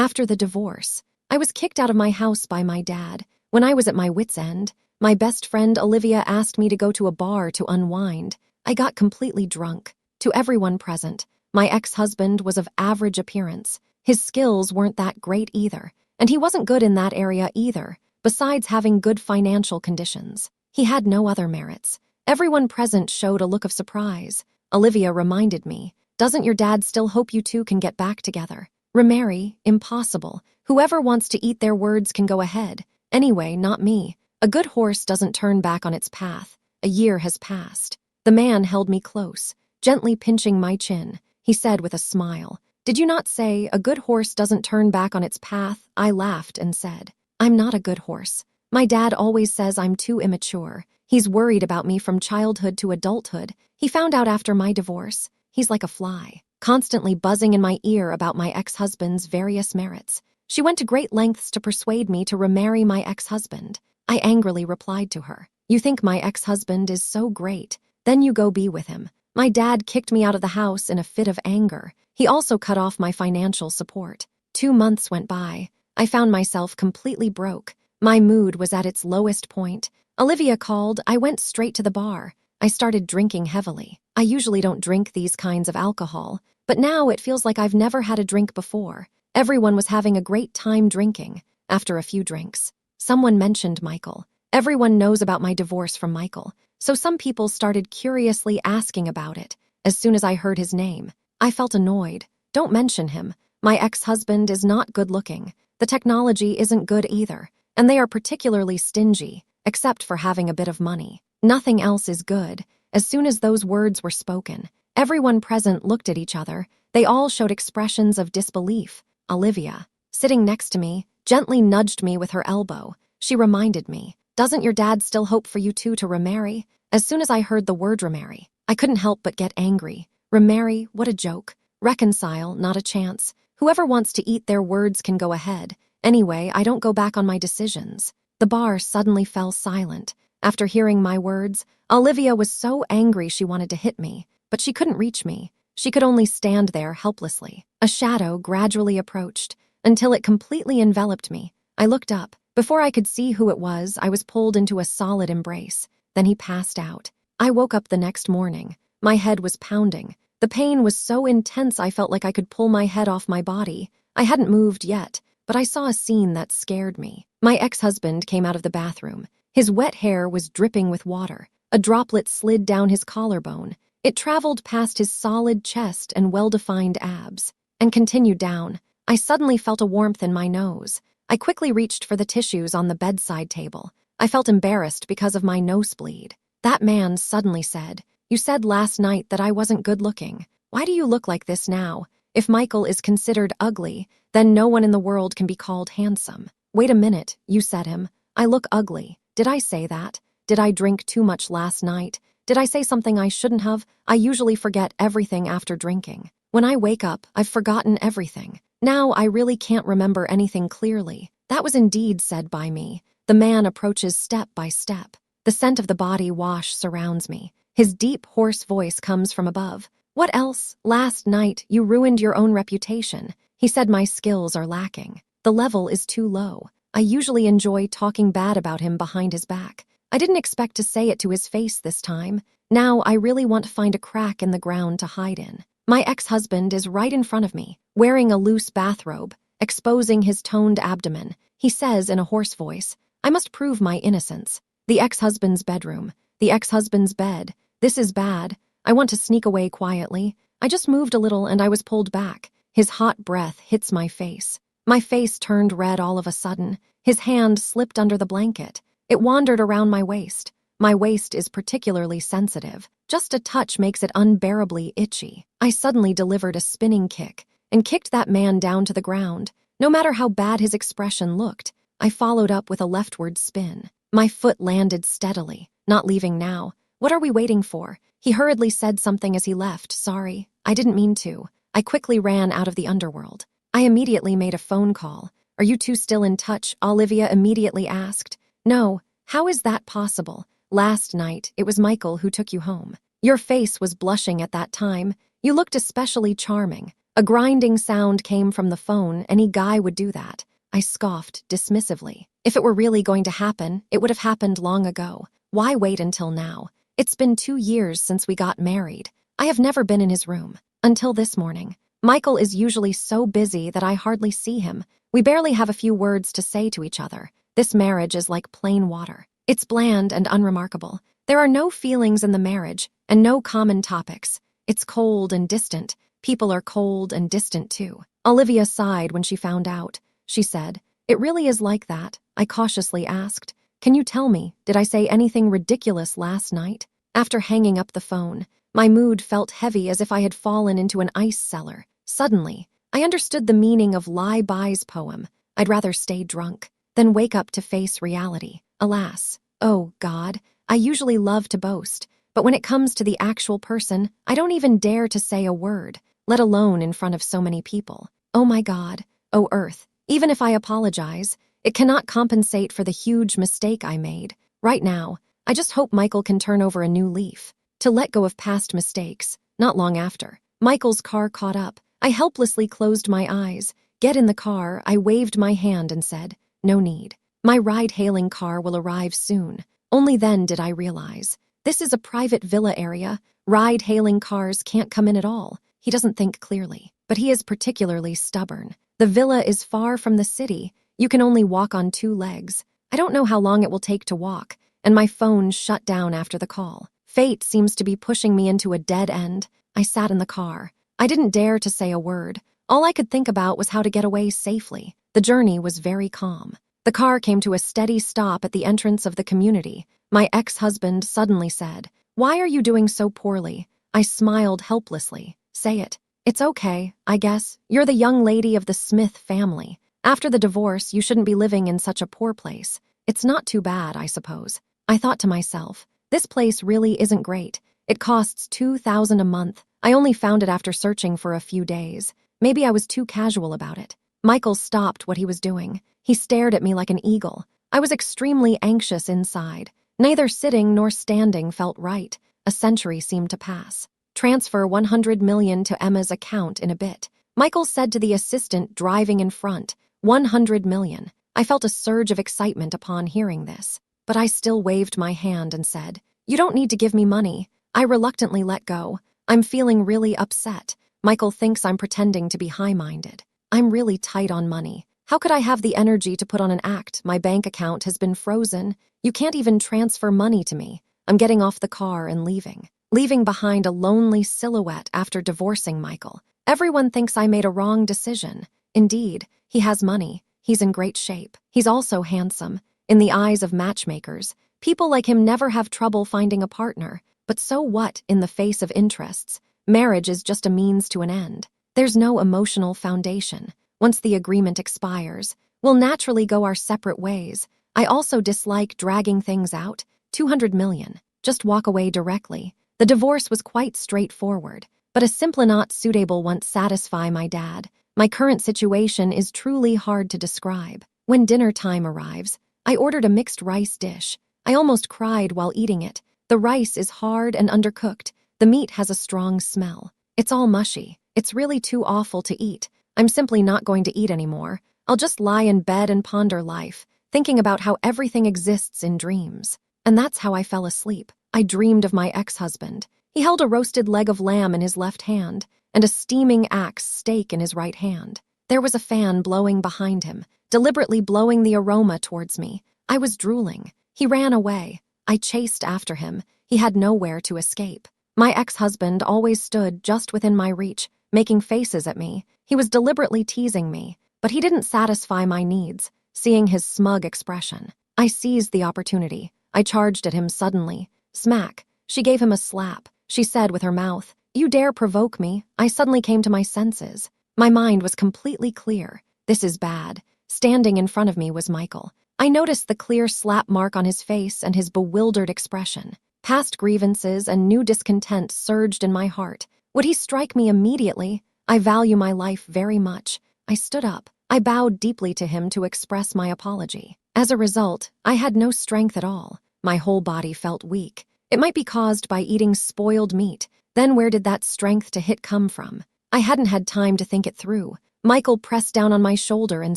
After the divorce, I was kicked out of my house by my dad. When I was at my wits' end, my best friend Olivia asked me to go to a bar to unwind. I got completely drunk. To everyone present, my ex-husband was of average appearance. His skills weren't that great either, and he wasn't good in that area either, besides having good financial conditions. He had no other merits. Everyone present showed a look of surprise. Olivia reminded me, "Doesn't your dad still hope you two can get back together? Remarry? Impossible. Whoever wants to eat their words can go ahead. Anyway, not me. A good horse doesn't turn back on its path." A year has passed. The man held me close, gently pinching my chin. He said with a smile, "Did you not say a good horse doesn't turn back on its path?" I laughed and said, "I'm not a good horse. My dad always says I'm too immature. He's worried about me from childhood to adulthood. He found out after my divorce. He's like a fly, constantly buzzing in my ear about my ex-husband's various merits. She went to great lengths to persuade me to remarry my ex-husband." I angrily replied to her, "You think my ex-husband is so great, then you go be with him." My dad kicked me out of the house in a fit of anger. He also cut off my financial support. 2 months went by. I found myself completely broke. My mood was at its lowest point. Olivia called. I went straight to the bar. I started drinking heavily. I usually don't drink these kinds of alcohol, but now it feels like I've never had a drink before. Everyone was having a great time drinking. After a few drinks, someone mentioned Michael. Everyone knows about my divorce from Michael, so some people started curiously asking about it. As soon as I heard his name, I felt annoyed. Don't mention him. My ex-husband is not good-looking. The technology isn't good either, and they are particularly stingy, except for having a bit of money. Nothing else is good. As soon as those words were spoken, everyone present looked at each other. They all showed expressions of disbelief. Olivia, sitting next to me, gently nudged me with her elbow. She reminded me, "Doesn't your dad still hope for you two to remarry?" As soon as I heard the word remarry, I couldn't help but get angry. Remarry? What a joke. Reconcile? Not a chance. Whoever wants to eat their words can go ahead. Anyway, I don't go back on my decisions. The bar suddenly fell silent. After hearing my words, Olivia was so angry she wanted to hit me, but she couldn't reach me. She could only stand there helplessly. A shadow gradually approached, until it completely enveloped me. I looked up. Before I could see who it was, I was pulled into a solid embrace. Then he passed out. I woke up the next morning. My head was pounding. The pain was so intense I felt like I could pull my head off my body. I hadn't moved yet, but I saw a scene that scared me. My ex-husband came out of the bathroom. His wet hair was dripping with water. A droplet slid down his collarbone. It traveled past his solid chest and well-defined abs, and continued down. I suddenly felt a warmth in my nose. I quickly reached for the tissues on the bedside table. I felt embarrassed because of my nosebleed. That man suddenly said, "You said last night that I wasn't good-looking. Why do you look like this now? If Michael is considered ugly, then no one in the world can be called handsome." "Wait a minute, you said him. I look ugly. Did I say that? Did I drink too much last night? Did I say something I shouldn't have? I usually forget everything after drinking. When I wake up, I've forgotten everything. Now I really can't remember anything clearly." That was indeed said by me. The man approaches step by step. The scent of the body wash surrounds me. His deep, hoarse voice comes from above. "What else? Last night, you ruined your own reputation." He said my skills are lacking. The level is too low. I usually enjoy talking bad about him behind his back. I didn't expect to say it to his face this time. Now I really want to find a crack in the ground to hide in. My ex-husband is right in front of me, wearing a loose bathrobe, exposing his toned abdomen. He says in a hoarse voice, "I must prove my innocence." The ex-husband's bedroom. The ex-husband's bed. This is bad. I want to sneak away quietly. I just moved a little and I was pulled back. His hot breath hits my face. My face turned red all of a sudden. His hand slipped under the blanket. It wandered around my waist. My waist is particularly sensitive. Just a touch makes it unbearably itchy. I suddenly delivered a spinning kick and kicked that man down to the ground. No matter how bad his expression looked, I followed up with a leftward spin. My foot landed steadily. "Not leaving now. What are we waiting for?" He hurriedly said something as he left. "Sorry, I didn't mean to." I quickly ran out of the underworld. I immediately made a phone call. "Are you two still in touch?" Olivia immediately asked. "No. How is that possible? Last night, it was Michael who took you home. Your face was blushing at that time. You looked especially charming." A grinding sound came from the phone. Any guy would do that. I scoffed dismissively. If it were really going to happen, it would have happened long ago. Why wait until now? It's been 2 years since we got married. I have never been in his room. Until this morning. Michael is usually so busy that I hardly see him. We barely have a few words to say to each other. This marriage is like plain water. It's bland and unremarkable. There are no feelings in the marriage, and no common topics. It's cold and distant. People are cold and distant too. Olivia sighed when she found out. She said, "It really is like that." I cautiously asked, "Can you tell me, did I say anything ridiculous last night?" After hanging up the phone, my mood felt heavy as if I had fallen into an ice cellar. Suddenly, I understood the meaning of Lie Bye's poem. I'd rather stay drunk than wake up to face reality. Alas, oh God, I usually love to boast, but when it comes to the actual person, I don't even dare to say a word, let alone in front of so many people. Oh my God, oh Earth, even if I apologize, it cannot compensate for the huge mistake I made. Right now, I just hope Michael can turn over a new leaf, to let go of past mistakes. Not long after, Michael's car caught up. I helplessly closed my eyes. Get in the car, I waved my hand and said, "No need. My ride-hailing car will arrive soon." Only then did I realize, this is a private villa area. Ride-hailing cars can't come in at all. He doesn't think clearly, but he is particularly stubborn. The villa is far from the city. You can only walk on 2 legs. I don't know how long it will take to walk, and my phone shut down after the call. Fate seems to be pushing me into a dead end. I sat in the car. I didn't dare to say a word. All I could think about was how to get away safely. The journey was very calm. The car came to a steady stop at the entrance of the community. My ex-husband suddenly said, "Why are you doing so poorly?" I smiled helplessly. "Say it. It's okay, I guess. You're the young lady of the Smith family. After the divorce, you shouldn't be living in such a poor place. It's not too bad, I suppose." I thought to myself, this place really isn't great. It costs $2,000 a month. I only found it after searching for a few days. Maybe I was too casual about it. Michael stopped what he was doing. He stared at me like an eagle. I was extremely anxious inside. Neither sitting nor standing felt right. A century seemed to pass. "Transfer 100 million to Emma's account in a bit," Michael said to the assistant driving in front. 100 million. I felt a surge of excitement upon hearing this, but I still waved my hand and said, "You don't need to give me money." I reluctantly let go. I'm feeling really upset. Michael thinks I'm pretending to be high-minded. I'm really tight on money. How could I have the energy to put on an act? My bank account has been frozen. You can't even transfer money to me. I'm getting off the car and leaving behind a lonely silhouette after divorcing Michael. Everyone thinks I made a wrong decision. Indeed, he has money. He's in great shape. He's also handsome. In the eyes of matchmakers, people like him never have trouble finding a partner. But so what in the face of interests? Marriage is just a means to an end. There's no emotional foundation. Once the agreement expires, we'll naturally go our separate ways. I also dislike dragging things out. 200 million. Just walk away directly. The divorce was quite straightforward, but a simple not suitable won't satisfy my dad. My current situation is truly hard to describe. When dinner time arrives, I ordered a mixed rice dish. I almost cried while eating it. The rice is hard and undercooked. The meat has a strong smell. It's all mushy. It's really too awful to eat. I'm simply not going to eat anymore. I'll just lie in bed and ponder life, thinking about how everything exists in dreams. And that's how I fell asleep. I dreamed of my ex-husband. He held a roasted leg of lamb in his left hand and a steaming axe steak in his right hand. There was a fan blowing behind him, deliberately blowing the aroma towards me. I was drooling. He ran away. I chased after him. He had nowhere to escape. My ex-husband always stood just within my reach, making faces at me. He was deliberately teasing me, but he didn't satisfy my needs. Seeing his smug expression, I seized the opportunity. I charged at him suddenly. Smack. She gave him a slap. She said with her mouth, "You dare provoke me?" I suddenly came to my senses. My mind was completely clear. This is bad. Standing in front of me was Michael. I noticed the clear slap mark on his face and his bewildered expression. Past grievances and new discontent surged in my heart. Would he strike me immediately? I value my life very much. I stood up. I bowed deeply to him to express my apology. As a result, I had no strength at all. My whole body felt weak. It might be caused by eating spoiled meat. Then where did that strength to hit come from? I hadn't had time to think it through. Michael pressed down on my shoulder and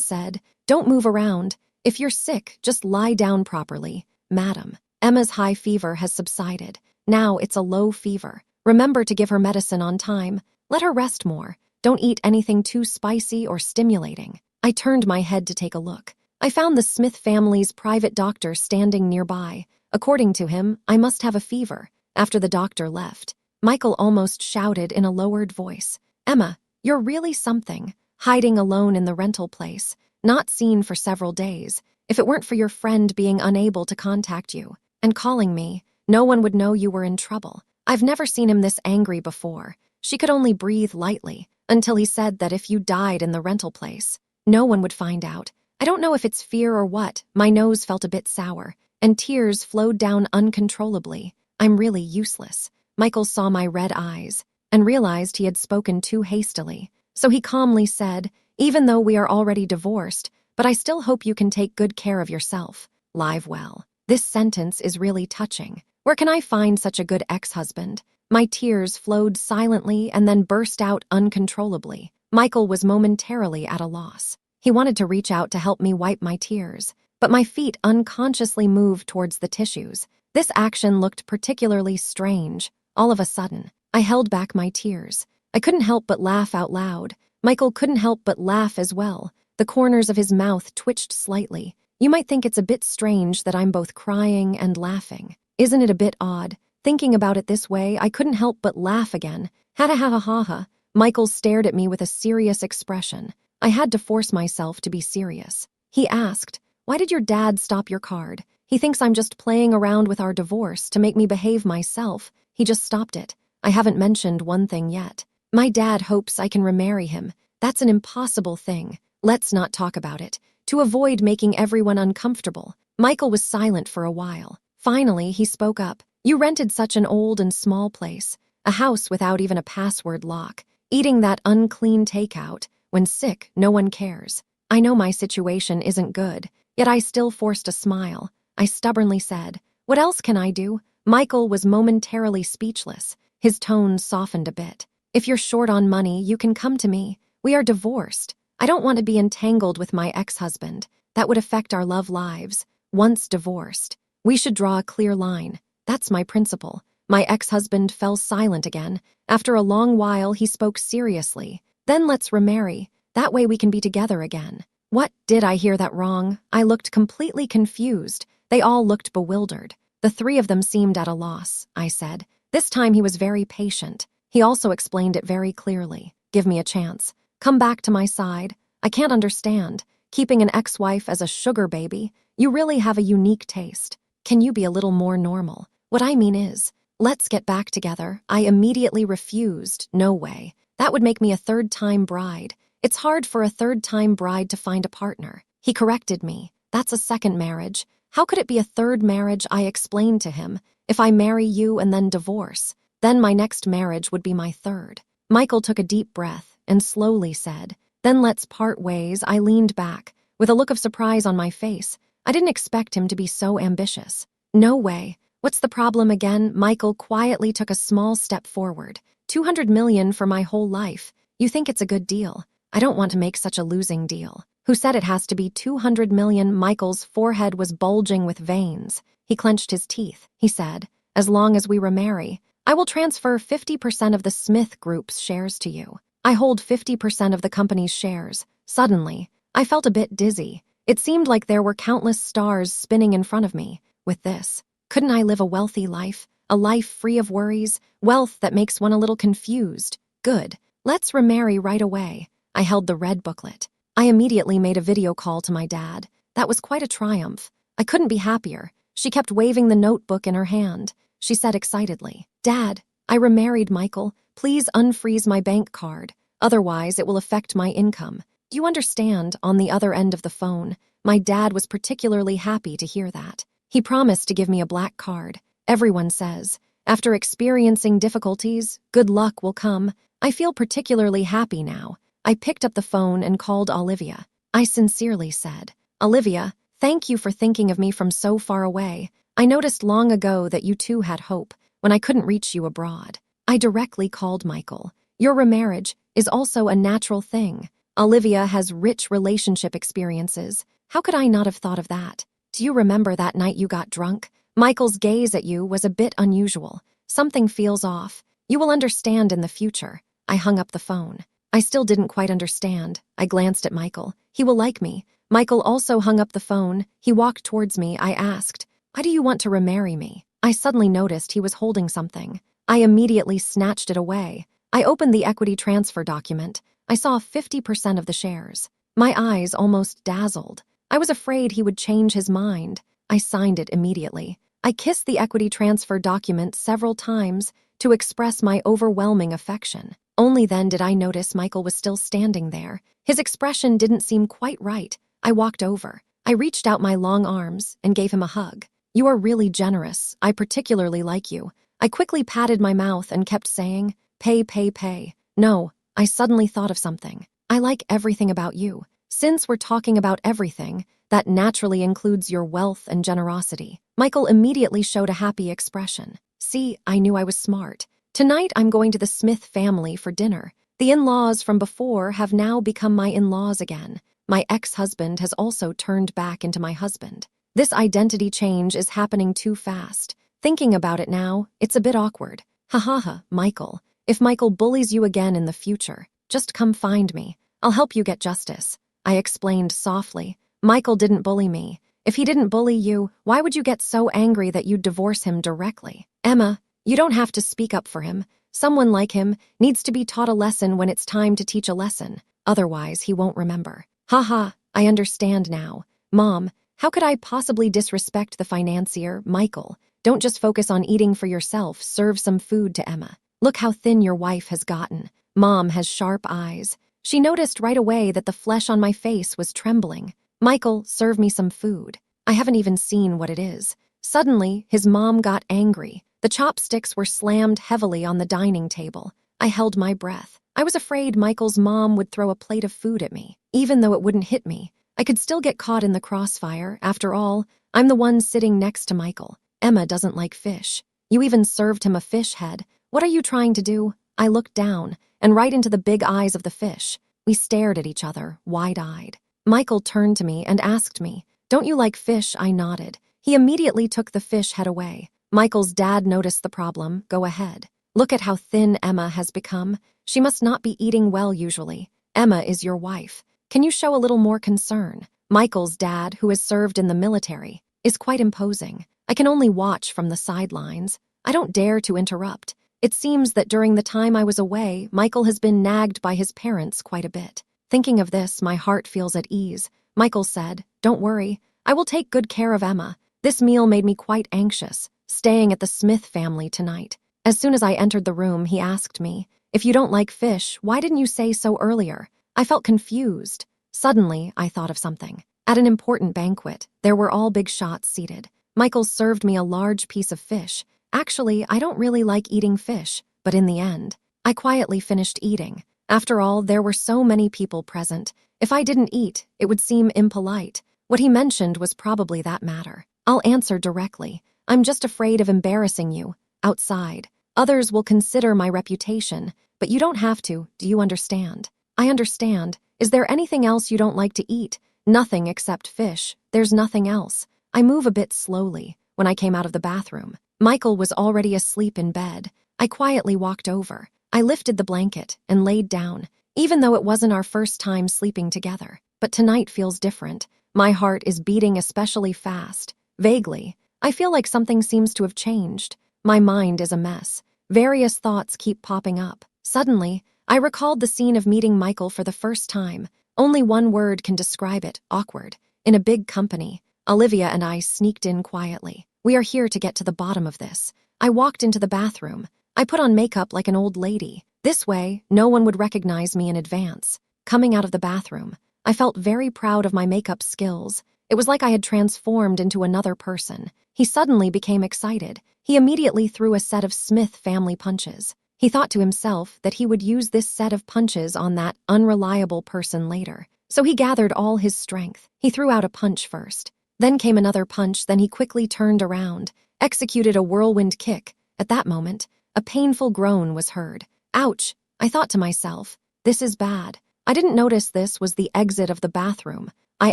said, "Don't move around. If you're sick, just lie down properly. Madam, Emma's high fever has subsided. Now it's a low fever. Remember to give her medicine on time. Let her rest more. Don't eat anything too spicy or stimulating." I turned my head to take a look. I found the Smith family's private doctor standing nearby. According to him, I must have a fever. After the doctor left, Michael almost shouted in a lowered voice, "Emma, you're really something. Hiding alone in the rental place, not seen for several days. If it weren't for your friend being unable to contact you and calling me, no one would know you were in trouble." I've never seen him this angry before. She could only breathe lightly until he said that if you died in the rental place, no one would find out. I don't know if it's fear or what. My nose felt a bit sour, and tears flowed down uncontrollably. I'm really useless. Michael saw my red eyes and realized he had spoken too hastily. So he calmly said, "Even though we are already divorced, but I still hope you can take good care of yourself. Live well." This sentence is really touching. Where can I find such a good ex-husband? My tears flowed silently and then burst out uncontrollably. Michael was momentarily at a loss. He wanted to reach out to help me wipe my tears, but my feet unconsciously moved towards the tissues. This action looked particularly strange. All of a sudden, I held back my tears. I couldn't help but laugh out loud. Michael couldn't help but laugh as well. The corners of his mouth twitched slightly. You might think it's a bit strange that I'm both crying and laughing. Isn't it a bit odd? Thinking about it this way, I couldn't help but laugh again. Ha ha ha ha ha. Michael stared at me with a serious expression. I had to force myself to be serious. He asked, "Why did your dad stop your card? He thinks I'm just playing around with our divorce to make me behave myself. He just stopped it. I haven't mentioned one thing yet. My dad hopes I can remarry him. That's an impossible thing. Let's not talk about it. To avoid making everyone uncomfortable." Michael was silent for a while. Finally, he spoke up. "You rented such an old and small place, a house without even a password lock, eating that unclean takeout. When sick, no one cares. I know my situation isn't good, yet I still forced a smile. I stubbornly said, 'What else can I do?'" Michael was momentarily speechless. His tone softened a bit. "If you're short on money, you can come to me. We are divorced. I don't want to be entangled with my ex-husband. That would affect our love lives. Once divorced, we should draw a clear line. That's my principle." My ex-husband fell silent again. After a long while, he spoke seriously. "Then let's remarry. That way we can be together again." What? Did I hear that wrong? I looked completely confused. They all looked bewildered. The three of them seemed at a loss, I said. This time he was very patient. He also explained it very clearly. "Give me a chance. Come back to my side. I can't understand. Keeping an ex-wife as a sugar baby. You really have a unique taste. Can you be a little more normal? What I mean is, let's get back together." I immediately refused. No way. That would make me a third-time bride. It's hard for a third-time bride to find a partner. He corrected me. "That's a second marriage. How could it be a third marriage?" I explained to him. "If I marry you and then divorce, then my next marriage would be my third." Michael took a deep breath and slowly said, "Then let's part ways." I leaned back, with a look of surprise on my face. I didn't expect him to be so ambitious. "No way. What's the problem again?" Michael quietly took a small step forward. 200 million for my whole life. You think it's a good deal. I don't want to make such a losing deal. Who said it has to be 200 million? Michael's forehead was bulging with veins. He clenched his teeth. He said, "As long as we remarry, I will transfer 50% of the Smith Group's shares to you. I hold 50% of the company's shares." Suddenly, I felt a bit dizzy. It seemed like there were countless stars spinning in front of me. With this, couldn't I live a wealthy life? A life free of worries? Wealth that makes one a little confused? Good. Let's remarry right away. I held the red booklet. I immediately made a video call to my dad. That was quite a triumph. I couldn't be happier. She kept waving the notebook in her hand. She said excitedly, "Dad, I remarried Michael. Please unfreeze my bank card. Otherwise, it will affect my income. Do you understand?" On the other end of the phone, my dad was particularly happy to hear that. He promised to give me a black card. Everyone says, after experiencing difficulties, good luck will come. I feel particularly happy now. I picked up the phone and called Olivia. I sincerely said, "Olivia, thank you for thinking of me from so far away. I noticed long ago that you too had hope when I couldn't reach you abroad." I directly called Michael. "Your remarriage, is also a natural thing. Olivia has rich relationship experiences. How could I not have thought of that? Do you remember that night you got drunk? Michael's gaze at you was a bit unusual. Something feels off. You will understand in the future. I hung up the phone. I still didn't quite understand. I glanced at Michael. He will like me. Michael also hung up the phone. He walked towards me. I asked, "Why do you want to remarry me?" I suddenly noticed he was holding something. I immediately snatched it away. I opened the equity transfer document. I saw 50% of the shares. My eyes almost dazzled. I was afraid he would change his mind. I signed it immediately. I kissed the equity transfer document several times to express my overwhelming affection. Only then did I notice Michael was still standing there. His expression didn't seem quite right. I walked over. I reached out my long arms and gave him a hug. "You are really generous. I particularly like you." I quickly patted my mouth and kept saying, "Pay, pay, pay." No, I suddenly thought of something. I like everything about you. Since we're talking about everything, that naturally includes your wealth and generosity. Michael immediately showed a happy expression. See, I knew I was smart. Tonight I'm going to the Smith family for dinner. The in-laws from before have now become my in-laws again. My ex-husband has also turned back into my husband. This identity change is happening too fast. Thinking about it now, it's a bit awkward. Ha ha ha, Michael. If Michael bullies you again in the future, just come find me. I'll help you get justice. I explained softly. Michael didn't bully me. If he didn't bully you, why would you get so angry that you'd divorce him directly? Emma, you don't have to speak up for him. Someone like him needs to be taught a lesson when it's time to teach a lesson. Otherwise, he won't remember. Ha, I understand now. Mom, how could I possibly disrespect the financier, Michael? Don't just focus on eating for yourself. Serve some food to Emma. Look how thin your wife has gotten. Mom has sharp eyes. She noticed right away that the flesh on my face was trembling. Michael, serve me some food. I haven't even seen what it is. Suddenly, his mom got angry. The chopsticks were slammed heavily on the dining table. I held my breath. I was afraid Michael's mom would throw a plate of food at me. Even though it wouldn't hit me, I could still get caught in the crossfire. After all, I'm the one sitting next to Michael. Emma doesn't like fish. You even served him a fish head. What are you trying to do? I looked down and right into the big eyes of the fish. We stared at each other, wide-eyed. Michael turned to me and asked me, "Don't you like fish?" I nodded. He immediately took the fish head away. Michael's dad noticed the problem. Go ahead. Look at how thin Emma has become. She must not be eating well usually. Emma is your wife. Can you show a little more concern? Michael's dad, who has served in the military, is quite imposing. I can only watch from the sidelines. I don't dare to interrupt. It seems that during the time I was away, Michael has been nagged by his parents quite a bit. Thinking of this, my heart feels at ease. Michael said, "Don't worry. I will take good care of Emma." This meal made me quite anxious, staying at the Smith family tonight. As soon as I entered the room, he asked me, "If you don't like fish, why didn't you say so earlier?" I felt confused. Suddenly, I thought of something. At an important banquet, there were all big shots seated. Michael served me a large piece of fish. Actually, I don't really like eating fish, but in the end, I quietly finished eating. After all, there were so many people present. If I didn't eat, it would seem impolite. What he mentioned was probably that matter. I'll answer directly. I'm just afraid of embarrassing you. Outside. Others will consider my reputation, but you don't have to. Do you understand? I understand. Is there anything else you don't like to eat? Nothing except fish. There's nothing else. I move a bit slowly. When I came out of the bathroom, Michael was already asleep in bed. I quietly walked over. I lifted the blanket and laid down, even though it wasn't our first time sleeping together. But tonight feels different. My heart is beating especially fast. Vaguely, I feel like something seems to have changed. My mind is a mess. Various thoughts keep popping up. Suddenly, I recalled the scene of meeting Michael for the first time. Only one word can describe it: awkward. In a big company, Olivia and I sneaked in quietly. We are here to get to the bottom of this. I walked into the bathroom. I put on makeup like an old lady. This way, no one would recognize me in advance. Coming out of the bathroom, I felt very proud of my makeup skills. It was like I had transformed into another person. He suddenly became excited. He immediately threw a set of Smith family punches. He thought to himself that he would use this set of punches on that unreliable person later. So he gathered all his strength. He threw out a punch first. Then came another punch, then he quickly turned around, executed a whirlwind kick. At that moment, a painful groan was heard. Ouch, I thought to myself. This is bad. I didn't notice this was the exit of the bathroom. I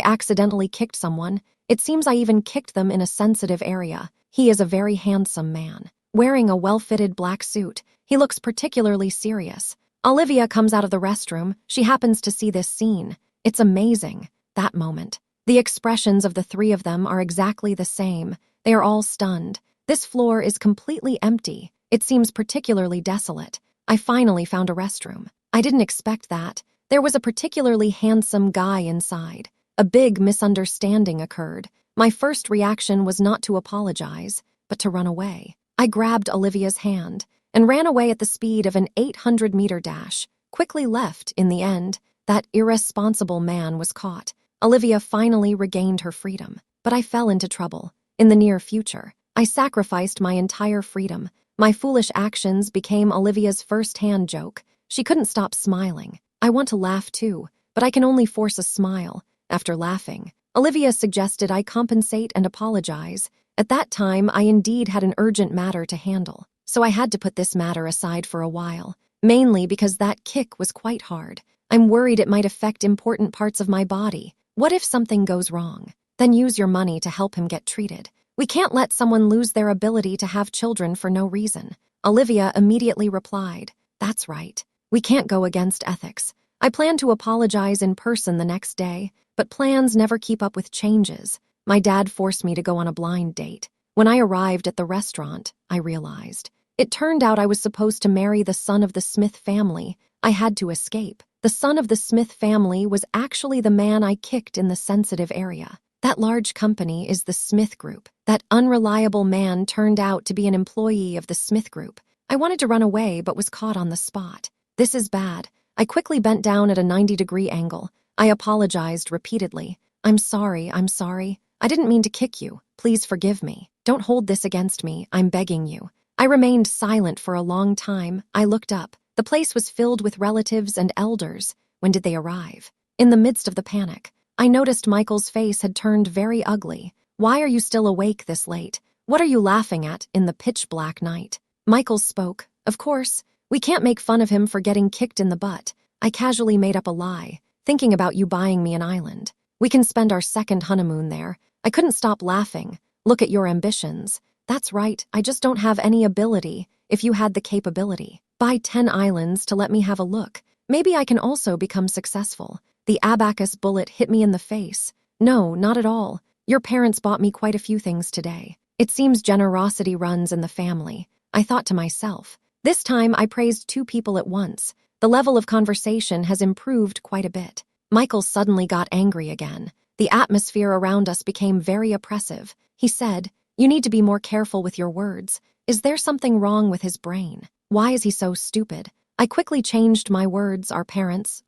accidentally kicked someone. It seems I even kicked them in a sensitive area. He is a very handsome man, wearing a well-fitted black suit. He looks particularly serious. Olivia comes out of the restroom. She happens to see this scene. It's amazing, that moment. The expressions of the three of them are exactly the same. They are all stunned. This floor is completely empty. It seems particularly desolate. I finally found a restroom. I didn't expect that. There was a particularly handsome guy inside. A big misunderstanding occurred. My first reaction was not to apologize, but to run away. I grabbed Olivia's hand and ran away at the speed of an 800-meter dash. Quickly left, in the end. That irresponsible man was caught. Olivia finally regained her freedom, but I fell into trouble. In the near future, I sacrificed my entire freedom. My foolish actions became Olivia's first-hand joke. She couldn't stop smiling. I want to laugh too, but I can only force a smile. After laughing, Olivia suggested I compensate and apologize. At that time, I indeed had an urgent matter to handle, so I had to put this matter aside for a while, mainly because that kick was quite hard. I'm worried it might affect important parts of my body. What if something goes wrong? Then use your money to help him get treated. We can't let someone lose their ability to have children for no reason. Olivia immediately replied, "That's right. We can't go against ethics." I planned to apologize in person the next day, but plans never keep up with changes. My dad forced me to go on a blind date. When I arrived at the restaurant, I realized. It turned out I was supposed to marry the son of the Smith family. I had to escape. The son of the Smith family was actually the man I kicked in the sensitive area. That large company is the Smith Group. That unreliable man turned out to be an employee of the Smith Group. I wanted to run away but was caught on the spot. This is bad. I quickly bent down at a 90-degree angle. I apologized repeatedly. I'm sorry. I didn't mean to kick you. Please forgive me. Don't hold this against me. I'm begging you." I remained silent for a long time. I looked up. The place was filled with relatives and elders. When did they arrive? In the midst of the panic, I noticed Michael's face had turned very ugly. "Why are you still awake this late? What are you laughing at in the pitch-black night?" Michael spoke. "Of course, we can't make fun of him for getting kicked in the butt. I casually made up a lie, thinking about you buying me an island. We can spend our second honeymoon there." I couldn't stop laughing. "Look at your ambitions." "That's right, I just don't have any ability. If you had the capability, buy 10 islands to let me have a look. Maybe I can also become successful." The abacus bullet hit me in the face. "No, not at all. Your parents bought me quite a few things today. It seems generosity runs in the family." I thought to myself. This time I praised 2 people at once. The level of conversation has improved quite a bit. Michael suddenly got angry again. The atmosphere around us became very oppressive. He said, "You need to be more careful with your words. Is there something wrong with his brain? Why is he so stupid?" I quickly changed my words. Our parents.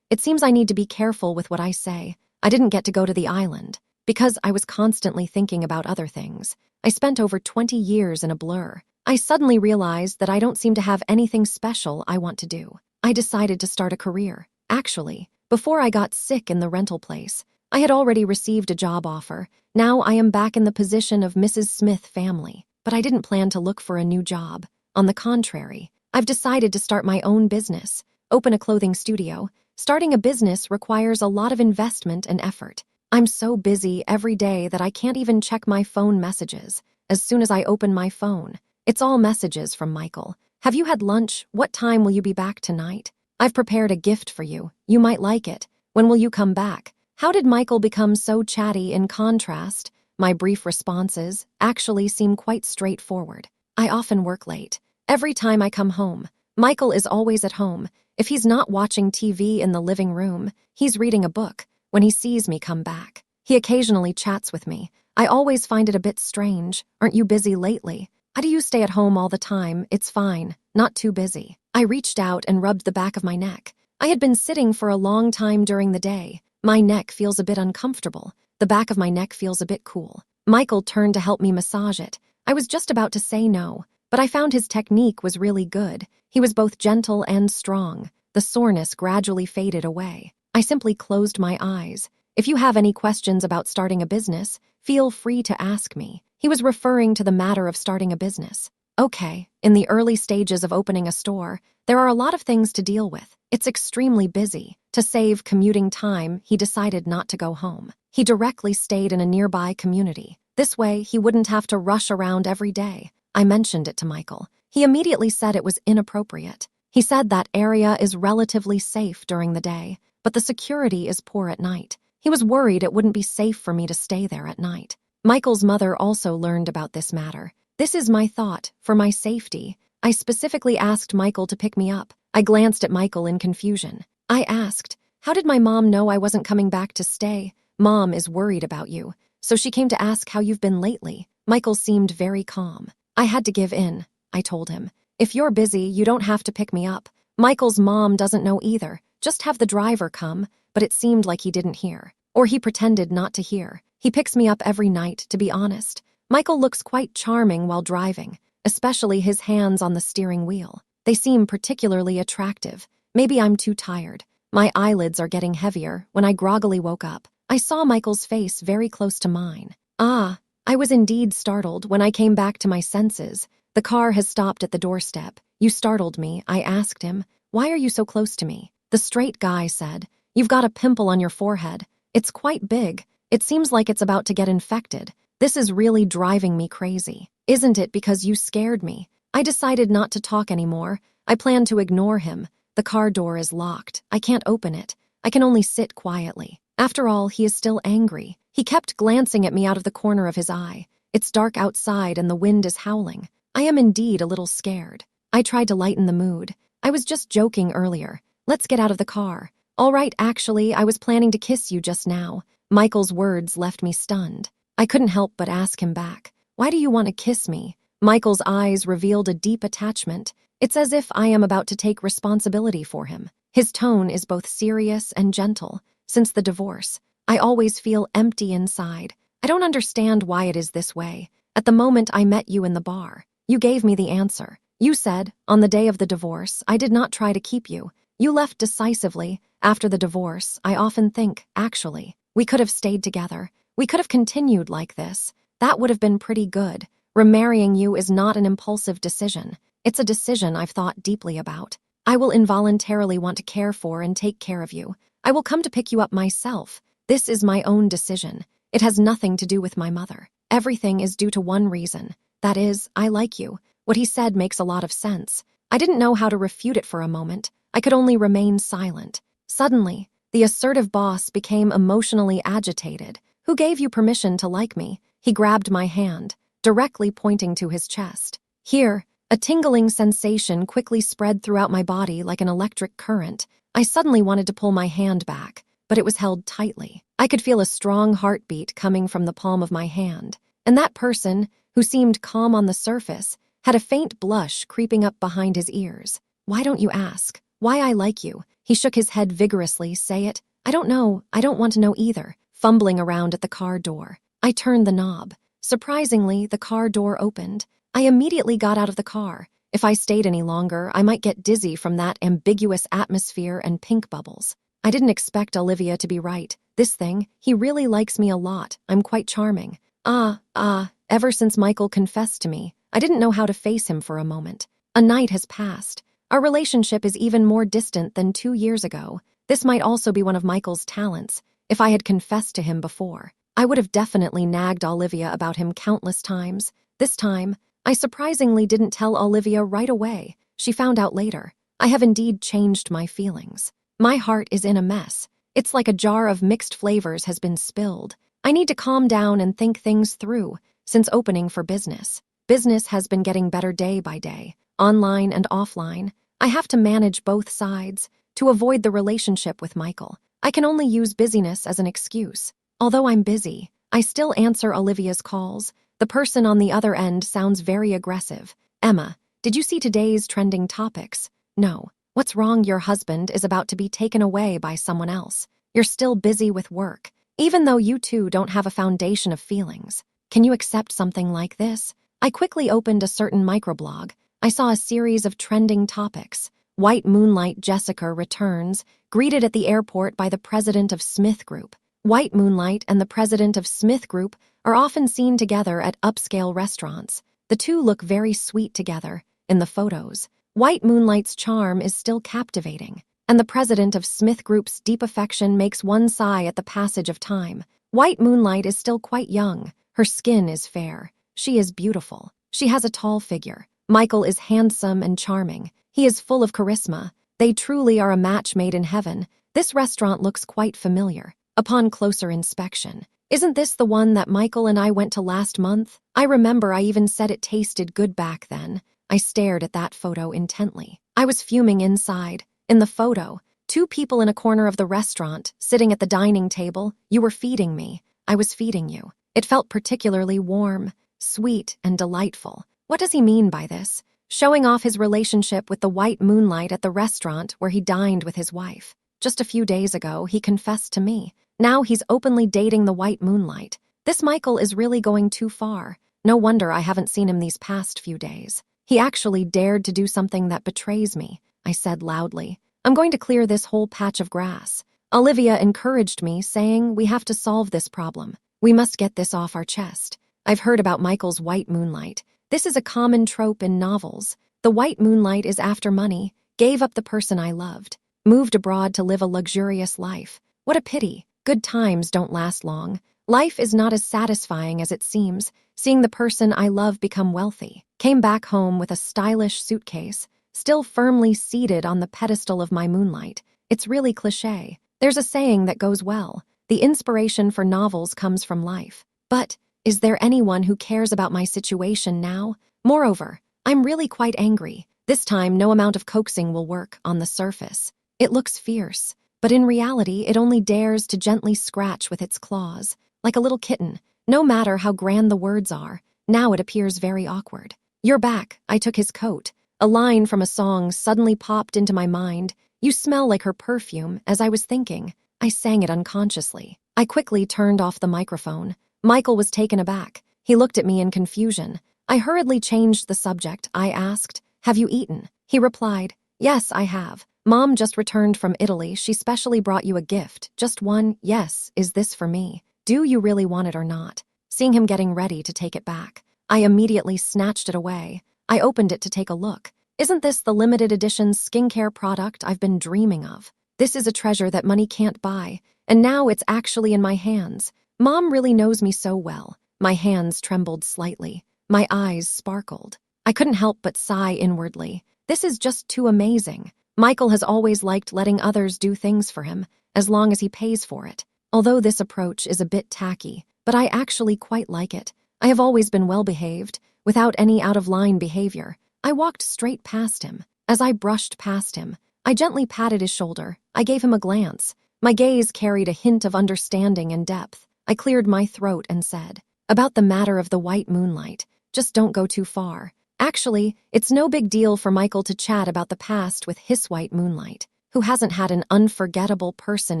It seems I need to be careful with what I say. I didn't get to go to the island because I was constantly thinking about other things. I spent over 20 years in a blur. I suddenly realized that I don't seem to have anything special I want to do. I decided to start a career. Actually, before I got sick in the rental place, I had already received a job offer. Now I am back in the position of Mrs. Smith family, but I didn't plan to look for a new job. On the contrary, I've decided to start my own business, open a clothing studio. Starting a business requires a lot of investment and effort. I'm so busy every day that I can't even check my phone messages. As soon as I open my phone, it's all messages from Michael. "Have you had lunch? What time will you be back tonight? I've prepared a gift for you. You might like it. When will you come back?" How did Michael become so chatty in contrast? My brief responses actually seem quite straightforward. I often work late. Every time I come home, Michael is always at home. If he's not watching TV in the living room, he's reading a book. When he sees me come back, he occasionally chats with me. I always find it a bit strange. "Aren't you busy lately? How do you stay at home all the time?" "It's fine, not too busy." I reached out and rubbed the back of my neck. I had been sitting for a long time during the day. My neck feels a bit uncomfortable. The back of my neck feels a bit cool. Michael turned to help me massage it. I was just about to say no, but I found his technique was really good. He was both gentle and strong. The soreness gradually faded away. I simply closed my eyes. "If you have any questions about starting a business, feel free to ask me." He was referring to the matter of starting a business. Okay, in the early stages of opening a store, There are a lot of things to deal with. It's extremely busy. To save commuting time, he decided not to go home. He directly stayed in a nearby community. This way, he wouldn't have to rush around every day. I mentioned it to Michael. He immediately said it was inappropriate. He said that area is relatively safe during the day, but the security is poor at night. He was worried it wouldn't be safe for me to stay there at night. Michael's mother also learned about this matter. This is my thought, for my safety. I specifically asked Michael to pick me up. I glanced at Michael in confusion. I asked, "How did my mom know I wasn't coming back to stay?" "Mom is worried about you, so she came to ask how you've been lately." Michael seemed very calm. I had to give in. I told him, "If you're busy, you don't have to pick me up. Michael's mom doesn't know either. Just have the driver come," but it seemed like he didn't hear. Or he pretended not to hear. He picks me up every night, to be honest. Michael looks quite charming while driving, especially his hands on the steering wheel. They seem particularly attractive. Maybe I'm too tired. My eyelids are getting heavier. When I groggily woke up, I saw Michael's face very close to mine. I was indeed startled when I came back to my senses. The car has stopped at the doorstep. "You startled me," I asked him. "Why are you so close to me?" The straight guy said, "You've got a pimple on your forehead. It's quite big. It seems like it's about to get infected. This is really driving me crazy. Isn't it because you scared me?" I decided not to talk anymore. I planned to ignore him. The car door is locked. I can't open it. I can only sit quietly. After all, he is still angry. He kept glancing at me out of the corner of his eye. It's dark outside and the wind is howling. I am indeed a little scared. I tried to lighten the mood. "I was just joking earlier. Let's get out of the car." "All right, actually, I was planning to kiss you just now." Michael's words left me stunned. I couldn't help but ask him back, "Why do you want to kiss me?" Michael's eyes revealed a deep attachment. It's as if I am about to take responsibility for him. His tone is both serious and gentle. Since the divorce, I always feel empty inside. I don't understand why it is this way. At the moment I met you in the bar, you gave me the answer. You said, on the day of the divorce, I did not try to keep you. You left decisively. After the divorce, I often think, actually, we could have stayed together. We could have continued like this. That would have been pretty good. Remarrying you is not an impulsive decision. It's a decision I've thought deeply about. I will involuntarily want to care for and take care of you. I will come to pick you up myself. This is my own decision. It has nothing to do with my mother. Everything is due to one reason. That is, I like you. What he said makes a lot of sense. I didn't know how to refute it for a moment. I could only remain silent. Suddenly, the assertive boss became emotionally agitated. "Who gave you permission to like me?" He grabbed my hand, directly pointing to his chest. Here, a tingling sensation quickly spread throughout my body like an electric current. I suddenly wanted to pull my hand back, but it was held tightly. I could feel a strong heartbeat coming from the palm of my hand, and that person, who seemed calm on the surface, had a faint blush creeping up behind his ears. "Why don't you ask? Why I like you?" He shook his head vigorously. "Say it." "I don't know. I don't want to know either." Fumbling around at the car door, I turned the knob. Surprisingly, the car door opened. I immediately got out of the car. If I stayed any longer, I might get dizzy from that ambiguous atmosphere and pink bubbles. I didn't expect Olivia to be right. This thing, he really likes me a lot. I'm quite charming. Ever since Michael confessed to me, I didn't know how to face him for a moment. A night has passed. Our relationship is even more distant than 2 years ago. This might also be one of Michael's talents. If I had confessed to him before, I would have definitely nagged Olivia about him countless times. This time, I surprisingly didn't tell Olivia right away. She found out later. I have indeed changed my feelings. My heart is in a mess. It's like a jar of mixed flavors has been spilled. I need to calm down and think things through. Since opening for business, business has been getting better day by day, online and offline. I have to manage both sides. To avoid the relationship with Michael, I can only use busyness as an excuse. Although I'm busy, I still answer Olivia's calls. The person on the other end sounds very aggressive. "Emma, did you see today's trending topics?" "No." "What's wrong? Your husband is about to be taken away by someone else. You're still busy with work, even though you two don't have a foundation of feelings. Can you accept something like this?" I quickly opened a certain microblog. I saw a series of trending topics. White Moonlight Jessica returns, greeted at the airport by the president of Smith Group. White Moonlight and the president of Smith Group are often seen together at upscale restaurants. The two look very sweet together in the photos. White Moonlight's charm is still captivating, and the president of Smith Group's deep affection makes one sigh at the passage of time. White Moonlight is still quite young. Her skin is fair. She is beautiful. She has a tall figure. Michael is handsome and charming. He is full of charisma. They truly are a match made in heaven. This restaurant looks quite familiar. Upon closer inspection, isn't this the one that Michael and I went to last month? I remember I even said it tasted good back then. I stared at that photo intently. I was fuming inside. In the photo, two people in a corner of the restaurant, sitting at the dining table. You were feeding me. I was feeding you. It felt particularly warm, sweet, and delightful. What does he mean by this? Showing off his relationship with the White Moonlight at the restaurant where he dined with his wife. Just a few days ago, he confessed to me. Now he's openly dating the White Moonlight. This Michael is really going too far. No wonder I haven't seen him these past few days. He actually dared to do something that betrays me, I said loudly. I'm going to clear this whole patch of grass. Olivia encouraged me, saying we have to solve this problem. We must get this off our chest. I've heard about Michael's White Moonlight. This is a common trope in novels. The White Moonlight is after money, gave up the person I loved, moved abroad to live a luxurious life. What a pity. Good times don't last long. Life is not as satisfying as it seems, seeing the person I love become wealthy. Came back home with a stylish suitcase, still firmly seated on the pedestal of my moonlight. It's really cliché. There's a saying that goes well. The inspiration for novels comes from life. But is there anyone who cares about my situation now? Moreover, I'm really quite angry. This time, no amount of coaxing will work on the surface. It looks fierce, but in reality, it only dares to gently scratch with its claws, like a little kitten. No matter how grand the words are, now it appears very awkward. You're back. I took his coat. A line from a song suddenly popped into my mind. You smell like her perfume, as I was thinking. I sang it unconsciously. I quickly turned off the microphone. Michael was taken aback. He looked at me in confusion. I hurriedly changed the subject. I asked, "Have you eaten?" He replied, "Yes, I have. Mom just returned from Italy. She specially brought you a gift. Just one. Yes, is this for me? Do you really want it or not?" Seeing him getting ready to take it back, I immediately snatched it away. I opened it to take a look. Isn't this the limited edition skincare product I've been dreaming of? This is a treasure that money can't buy, and now it's actually in my hands. Mom really knows me so well. My hands trembled slightly. My eyes sparkled. I couldn't help but sigh inwardly. This is just too amazing. Michael has always liked letting others do things for him, as long as he pays for it. Although this approach is a bit tacky, but I actually quite like it. I have always been well-behaved, without any out-of-line behavior. I walked straight past him. As I brushed past him, I gently patted his shoulder. I gave him a glance. My gaze carried a hint of understanding and depth. I cleared my throat and said, "About the matter of the White Moonlight, just don't go too far. Actually, it's no big deal for Michael to chat about the past with his White Moonlight. Who hasn't had an unforgettable person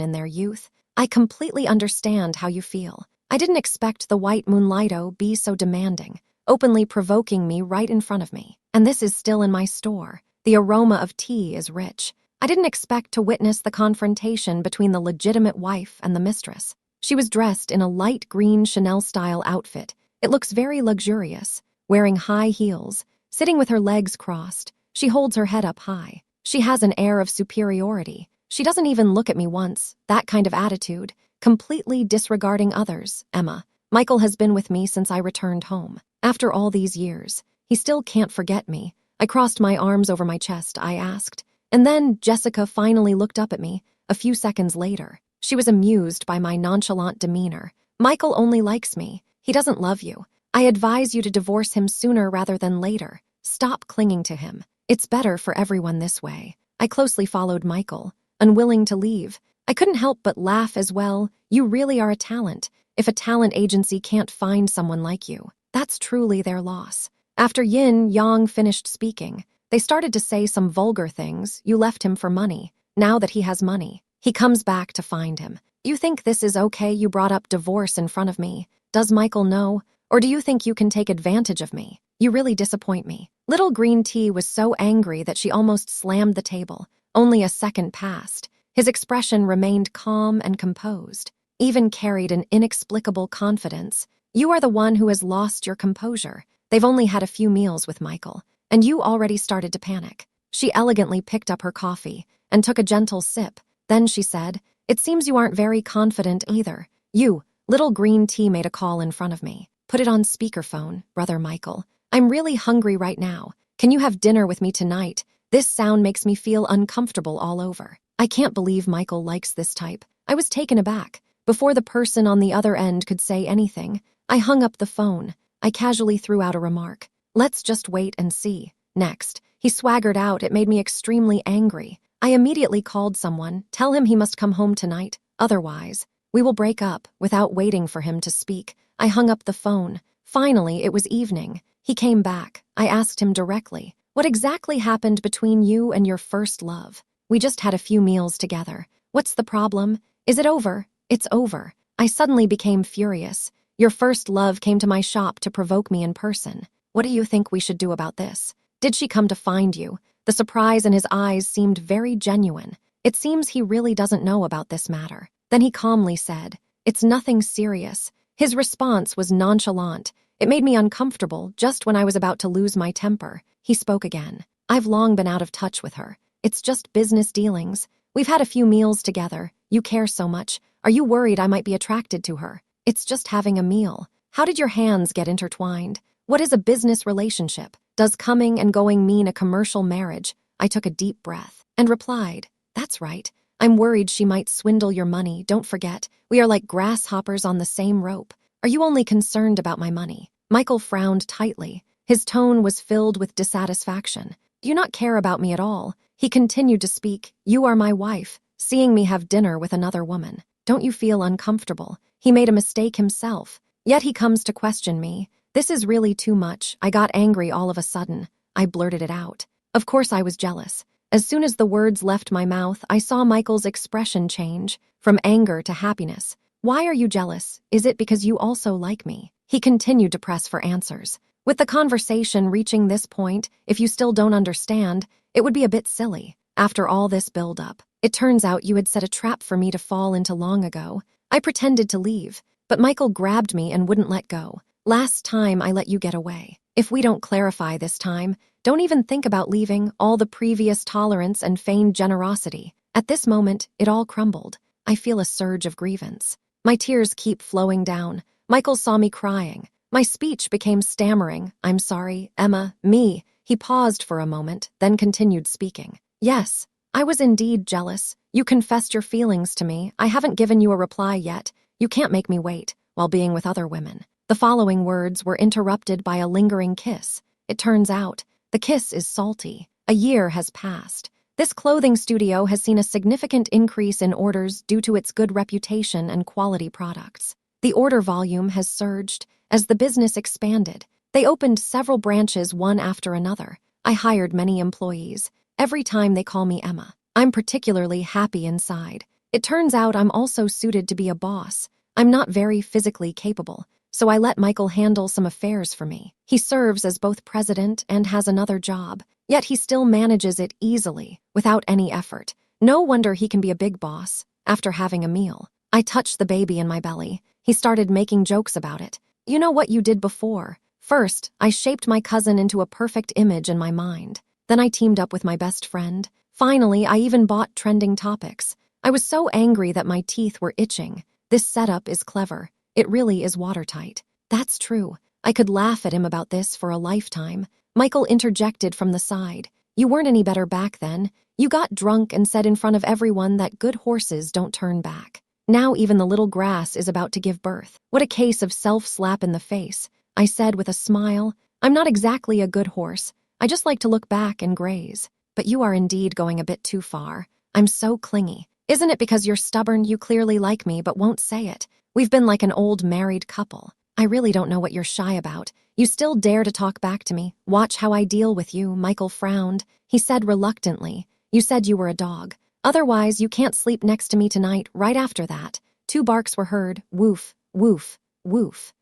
in their youth? I completely understand how you feel. I didn't expect the White Moonlighto be so demanding, openly provoking me right in front of me. And this is still in my store. The aroma of tea is rich. I didn't expect to witness the confrontation between the legitimate wife and the mistress. She was dressed in a light green Chanel-style outfit. It looks very luxurious, wearing high heels, sitting with her legs crossed. She holds her head up high. She has an air of superiority. She doesn't even look at me once. That kind of attitude, completely disregarding others. Emma. Michael has been with me since I returned home. After all these years, he still can't forget me. I crossed my arms over my chest, I asked. And then Jessica finally looked up at me, a few seconds later. She was amused by my nonchalant demeanor. Michael only likes me. He doesn't love you. I advise you to divorce him sooner rather than later. Stop clinging to him. It's better for everyone this way. I closely followed Michael, unwilling to leave. I couldn't help but laugh as well. You really are a talent. If a talent agency can't find someone like you, that's truly their loss. After Yin Yang finished speaking, they started to say some vulgar things. You left him for money. Now that he has money, he comes back to find him. You think this is okay? You brought up divorce in front of me. Does Michael know? Or do you think you can take advantage of me? You really disappoint me. Little Green Tea was so angry that she almost slammed the table. Only a second passed. His expression remained calm and composed, even carried an inexplicable confidence. You are the one who has lost your composure. They've only had a few meals with Michael, and you already started to panic. She elegantly picked up her coffee and took a gentle sip. Then she said, "It seems you aren't very confident either. You, little green tea made a call in front of me. Put it on speakerphone, Brother Michael. I'm really hungry right now. Can you have dinner with me tonight? This sound makes me feel uncomfortable all over." I can't believe Michael likes this type. I was taken aback. Before the person on the other end could say anything, I hung up the phone. I casually threw out a remark. "Let's just wait and see." Next, he swaggered out. It made me extremely angry. I immediately called someone. "Tell him he must come home tonight. Otherwise, we will break up." Without waiting for him to speak, I hung up the phone. Finally, it was evening. He came back. I asked him directly, "What exactly happened between you and your first love? We just had a few meals together. What's the problem? Is it over?" "It's over." I suddenly became furious. "Your first love came to my shop to provoke me in person. What do you think we should do about this? Did she come to find you?" The surprise in his eyes seemed very genuine. It seems he really doesn't know about this matter. Then he calmly said, "It's nothing serious." His response was nonchalant. It made me uncomfortable just when I was about to lose my temper. He spoke again. "I've long been out of touch with her. It's just business dealings. We've had a few meals together. You care so much. Are you worried I might be attracted to her? It's just having a meal. How did your hands get intertwined? What is a business relationship? Does coming and going mean a commercial marriage?" I took a deep breath and replied, "That's right. I'm worried she might swindle your money. Don't forget, we are like grasshoppers on the same rope. Are you only concerned about my money?" Michael frowned tightly. His tone was filled with dissatisfaction. "Do you not care about me at all?" He continued to speak. "You are my wife. Seeing me have dinner with another woman. Don't you feel uncomfortable? He made a mistake himself. Yet he comes to question me. This is really too much." I got angry all of a sudden. I blurted it out. Of course I was jealous. As soon as the words left my mouth, I saw Michael's expression change from anger to happiness. "Why are you jealous? Is it because you also like me?" He continued to press for answers. With the conversation reaching this point, if you still don't understand, it would be a bit silly. After all this build-up, it turns out you had set a trap for me to fall into long ago. I pretended to leave, but Michael grabbed me and wouldn't let go. "Last time I let you get away. If we don't clarify this time, don't even think about leaving. All the previous tolerance and feigned generosity. At this moment, it all crumbled. I feel a surge of grievance. My tears keep flowing down. Michael saw me crying. My speech became stammering. "I'm sorry, Emma, me." He paused for a moment, then continued speaking. "Yes, I was indeed jealous. You confessed your feelings to me. I haven't given you a reply yet. You can't make me wait, while being with other women." The following words were interrupted by a lingering kiss. It turns out, the kiss is salty. A year has passed. This clothing studio has seen a significant increase in orders due to its good reputation and quality products. The order volume has surged as the business expanded. They opened several branches one after another. I hired many employees. Every time they call me Emma, I'm particularly happy inside. It turns out I'm also suited to be a boss. I'm not very physically capable, so I let Michael handle some affairs for me. He serves as both president and has another job, yet he still manages it easily, without any effort. No wonder he can be a big boss. After having a meal, I touched the baby in my belly. He started making jokes about it. "You know what you did before. First, I shaped my cousin into a perfect image in my mind. Then I teamed up with my best friend. Finally, I even bought trending topics. I was so angry that my teeth were itching. This setup is clever. It really is watertight." That's true. I could laugh at him about this for a lifetime. Michael interjected from the side. "You weren't any better back then. You got drunk and said in front of everyone that good horses don't turn back. Now even the little grass is about to give birth. What a case of self-slap in the face." I said with a smile. "I'm not exactly a good horse. I just like to look back and graze. But you are indeed going a bit too far. I'm so clingy. Isn't it because you're stubborn? You clearly like me but won't say it. We've been like an old married couple. I really don't know what you're shy about. You still dare to talk back to me. Watch how I deal with you." Michael frowned. He said reluctantly, "You said you were a dog. Otherwise, you can't sleep next to me tonight." Right after that, 2 barks were heard. Woof, woof, woof.